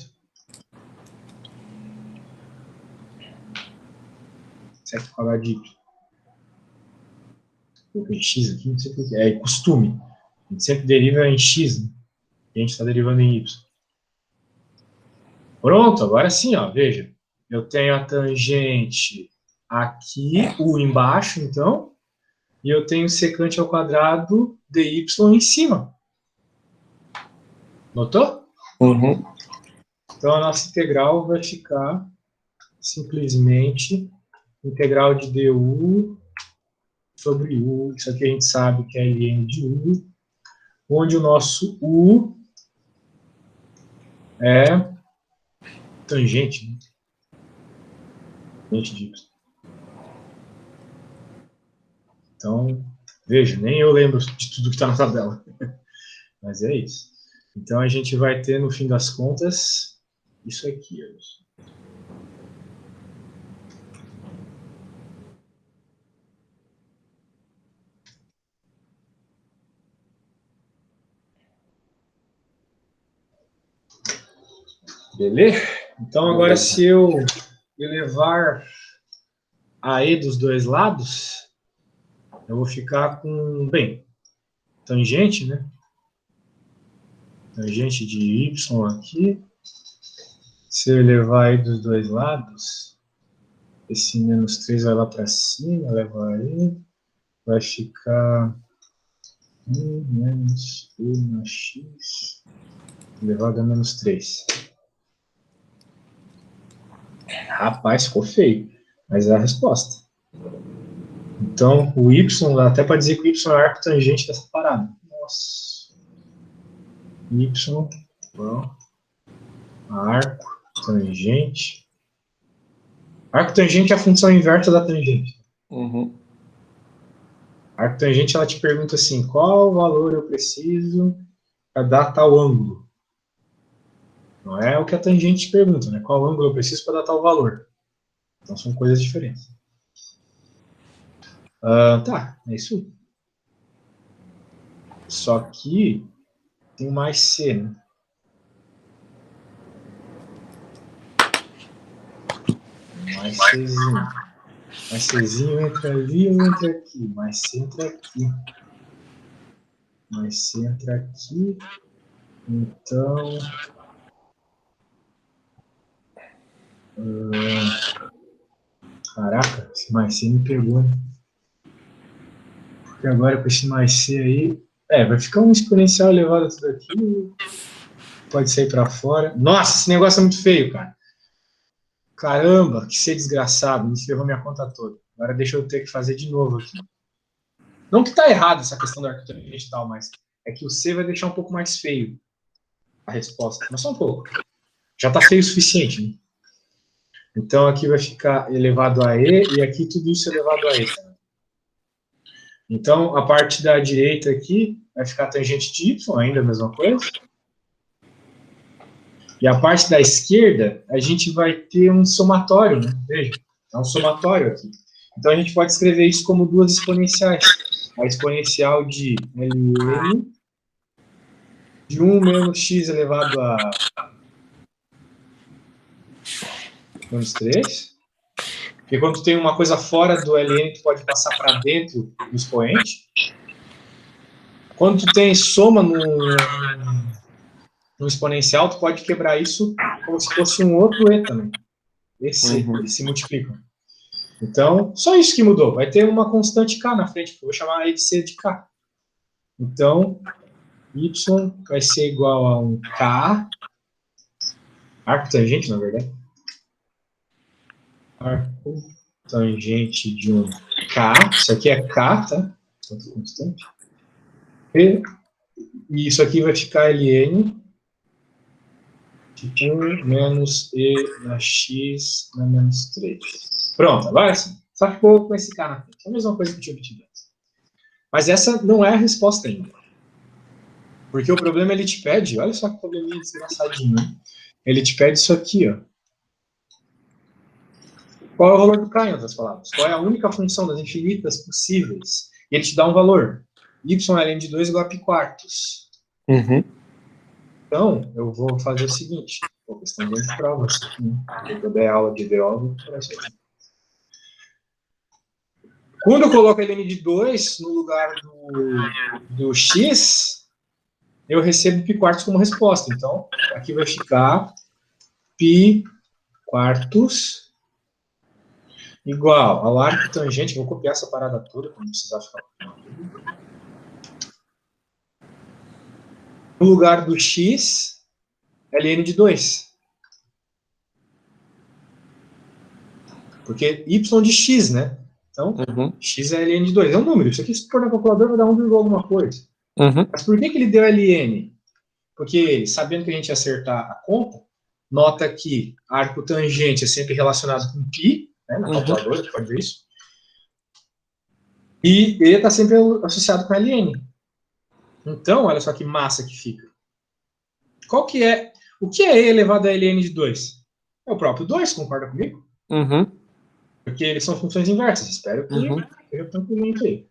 Sec quadrado de Y. Coloquei x aqui, não sei por que. É costume. A gente sempre deriva em x, né? E a gente está derivando em y. Pronto, agora sim, ó, veja. Eu tenho a tangente aqui, u embaixo, então, e eu tenho secante ao quadrado dy em cima. Notou? Uhum. Então, a nossa integral vai ficar simplesmente integral de du sobre u. Isso aqui a gente sabe que é ln de u, onde o nosso u é tangente, né? Tangente de y. Então, veja, nem eu lembro de tudo que está na tabela. Mas é isso. Então, a gente vai ter, no fim das contas, isso aqui. Beleza? Então, agora, se eu elevar a e dos dois lados, eu vou ficar com, bem, tangente, né? Tangente de y aqui. Se eu elevar aí dos dois lados, esse menos 3 vai lá para cima, leva aí, vai ficar 1 menos e na x elevado a menos 3. Rapaz, ficou feio, mas é a resposta. Então, o y, dá até para dizer que o y é o arco tangente dessa parada. Nossa. Y, bom, arco tangente. Arco tangente é a função inversa da tangente. Uhum. Arco tangente, ela te pergunta assim, qual valor eu preciso para dar tal ângulo? Não é o que a tangente te pergunta, né? Qual ângulo eu preciso para dar tal valor? Então, são coisas diferentes. Tá, é isso aí. Só que tem mais C, né? Mais Czinho. Mais Czinho entra ali ou entra aqui? Mais C entra aqui. Mais C entra aqui. Então... caraca, esse mais C me pegou, né? Porque agora com esse mais C aí... vai ficar um exponencial elevado a tudo aqui. Pode sair para fora. Nossa, esse negócio é muito feio, cara. Caramba, que ser desgraçado, me ferrou minha conta toda. Agora deixa eu ter que fazer de novo aqui. Não que tá errado essa questão da arquitetura e tal, mas é que o C vai deixar um pouco mais feio a resposta, mas só um pouco. Já tá feio o suficiente, né? Então aqui vai ficar elevado a E e aqui tudo isso elevado a E. Então a parte da direita aqui vai ficar tangente de Y, ainda a mesma coisa. E a parte da esquerda, a gente vai ter um somatório, né? Veja, é um somatório aqui. Então, a gente pode escrever isso como duas exponenciais. A exponencial de ln de 1 menos x elevado a menos 3. Porque quando tu tem uma coisa fora do ln, tu pode passar para dentro do expoente. Quando tu tem soma no exponencial, tu pode quebrar isso como se fosse um outro e também. Esse, eles se multiplicam. Então, só isso que mudou. Vai ter uma constante k na frente, que eu vou chamar aí de c de k. Então, y vai ser igual a um k, arco tangente, na verdade. Arco tangente de um k. Isso aqui é k, tá? Constante. E isso aqui vai ficar ln de 1 menos e na x na menos 3. Pronto, agora sim. Só ficou com esse k na frente. É a mesma coisa que eu tinha obtido antes. Mas essa não é a resposta ainda. Porque o problema, ele te pede, olha só que probleminha desgraçadinho, né? Ele te pede isso aqui, ó. Qual é o valor do k, em outras palavras? Qual é a única função das infinitas possíveis? E ele te dá um valor. Y ln de 2 igual a π quartos. Uhum. Então, eu vou fazer o seguinte. Questão de provas. Se eu der aula de ideólogo, parece assim. Quando eu coloco ln de 2 no lugar do x, eu recebo π quartos como resposta. Então, aqui vai ficar π quartos igual ao arco tangente. Vou copiar essa parada toda para não precisar ficar. No lugar do x, ln de 2. Porque y de x, né? Então, x é ln de 2. É um número. Isso aqui, se for na calculadora, vai dar 1, alguma coisa. Mas por que ele deu ln? Porque, sabendo que a gente ia acertar a conta, nota que arco tangente é sempre relacionado com π, né, na calculadora, a gente pode ver isso. E ele está sempre associado com ln. Então, olha só que massa que fica. O que é e elevado a ln de 2? É o próprio 2, concorda comigo? Porque eles são funções inversas. Espero que seja tranquilamente aí.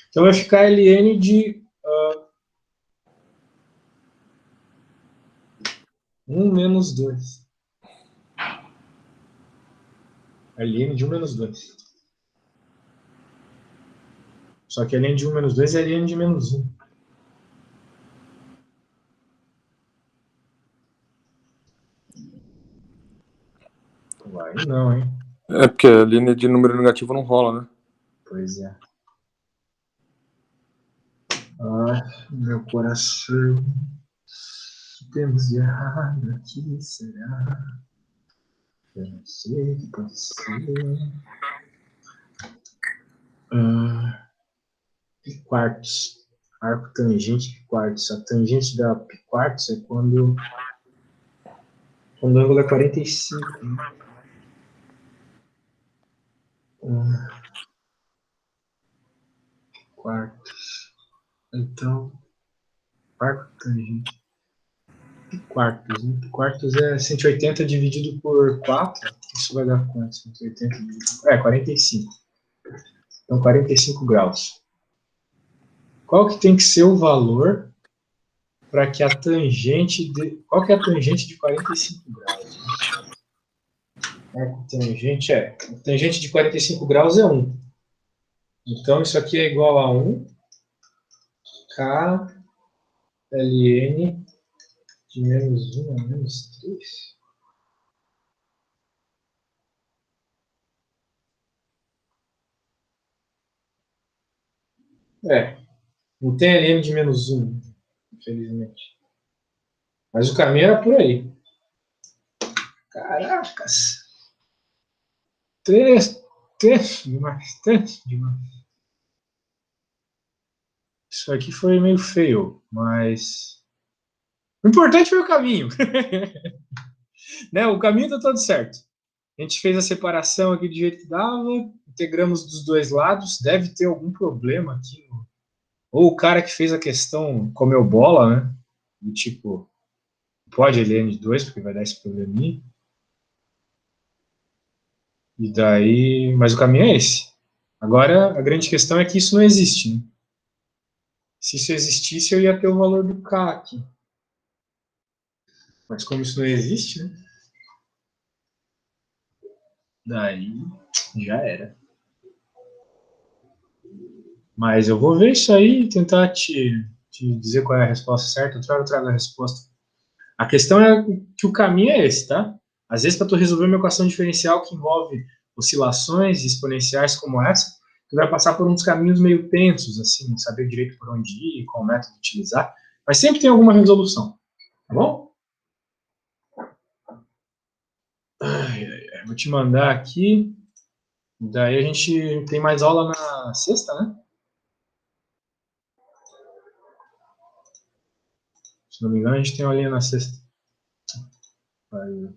Então vai ficar ln de 1 menos 2. ln de 1 menos 2. Só que ln de 1 menos 2 é ln de menos 1. Vai não, hein? É porque a linha de número negativo não rola, né? Pois é. Ai, meu coração. O que temos de errado aqui, será? Eu não sei o que pode ser. Pi quartos. Arco tangente pi quartos. A tangente da pi quartos é quando o ângulo é 45. Né? Pi quartos. Então, arco tangente. Pi quartos. Né? Pi quartos é 180 dividido por 4. Isso vai dar quanto? 180 dividido por... 45. Então, 45 graus. Qual que tem que ser o valor para que a tangente de... Qual que é a tangente de 45 graus? A tangente de 45 graus é 1. Então, isso aqui é igual a 1 K ln de menos 1 a menos 3. Não tem ln de menos 1, infelizmente. Mas o caminho era por aí. Caracas! 3 demais, 3 demais. Isso aqui foi meio feio, mas o importante foi o caminho. Né? O caminho está todo certo. A gente fez a separação aqui do jeito que dava, integramos dos dois lados. Deve ter algum problema aqui. Ou o cara que fez a questão comeu bola, né? Do tipo, pode ln de 2, porque vai dar esse probleminha. E daí. Mas o caminho é esse. Agora, a grande questão é que isso não existe. Né? Se isso existisse, eu ia ter o valor do K aqui. Mas como isso não existe, né? Daí já era. Mas eu vou ver isso aí e tentar te dizer qual é a resposta certa. Eu trago a resposta. A questão é que o caminho é esse, tá? Às vezes, para tu resolver uma equação diferencial que envolve oscilações exponenciais como essa, tu vai passar por uns caminhos meio tensos, assim, não saber direito por onde ir, qual método utilizar. Mas sempre tem alguma resolução, tá bom? Vou te mandar aqui. Daí a gente tem mais aula na sexta, né? Se não me engano, a gente tem uma linha na sexta. Aí.